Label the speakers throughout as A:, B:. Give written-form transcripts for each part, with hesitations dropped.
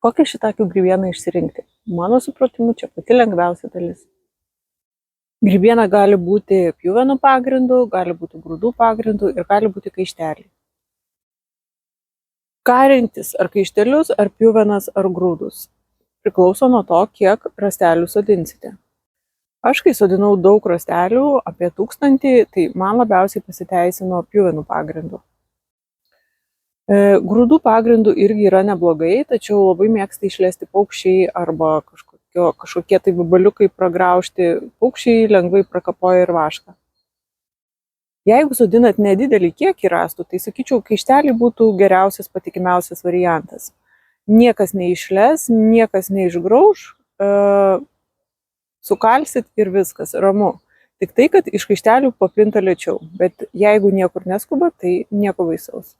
A: Kokią šitakių grybieną išsirinkti? Mano supratimu, čia pati lengviausia dalis. Grybiena gali būti pjuvenų pagrindu, gali būti grūdų pagrindu ir gali būti kaišteliai. Ką rinktis, ar kaištelius, ar pjuvenas, ar grūdus? Priklauso nuo to, kiek rąstelių sodinsite. Aš, kai sodinau daug rąstelių, apie 1000, tai man labiausiai pasiteisino pjuvenų pagrindu. Grūdų pagrindų irgi yra neblogai, tačiau labai mėgsta išlesti paukščiai arba kažkokie tai vabaliukai pragraužti. Paukščiai lengvai prakapoja ir vašką. Jeigu sodinat nedidelį kiekį rąstų, tai sakyčiau, kaišteliai būtų geriausias, patikimiausias variantas. Niekas neišles, niekas neišgrauž, sukalsit ir viskas, ramu. Tik tai, kad iš kaištelių paplinta lėčiau, bet jeigu niekur neskuba, tai nieko baisaus.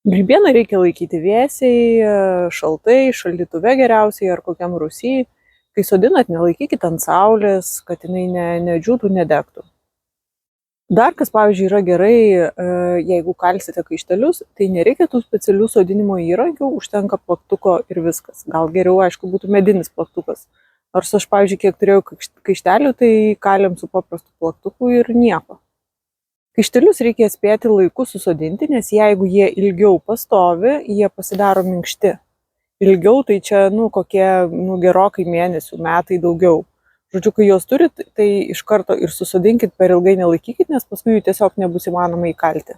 A: Grybieną reikia laikyti vėsiai, šaltai, šaldytuve geriausiai ar kokiam rūsy. Kai sodinat, nelaikykit ant saulės, kad jinai nedžiūtų, nedegtų. Dar kas, pavyzdžiui, yra gerai, jeigu kalsite kaištelius, tai nereikia tų specialių sodinimo įrankių, užtenka plaktuko ir viskas. Gal geriau, aišku, būtų medinis plaktukas. Nors aš, pavyzdžiui, kiek turėjau kaištelių, tai kalėm su paprastu plaktuku ir nieko. Kaištelius reikia spėti laiku susodinti, nes jeigu jie ilgiau pastovi, jie pasidaro minkšti. Ilgiau tai čia, kokie gerokai mėnesių, metai daugiau. Žodžiu, kai juos turit, tai iš karto ir susodinkit, per ilgai nelaikykit, nes paskui jų tiesiog nebus įmanoma įkalti.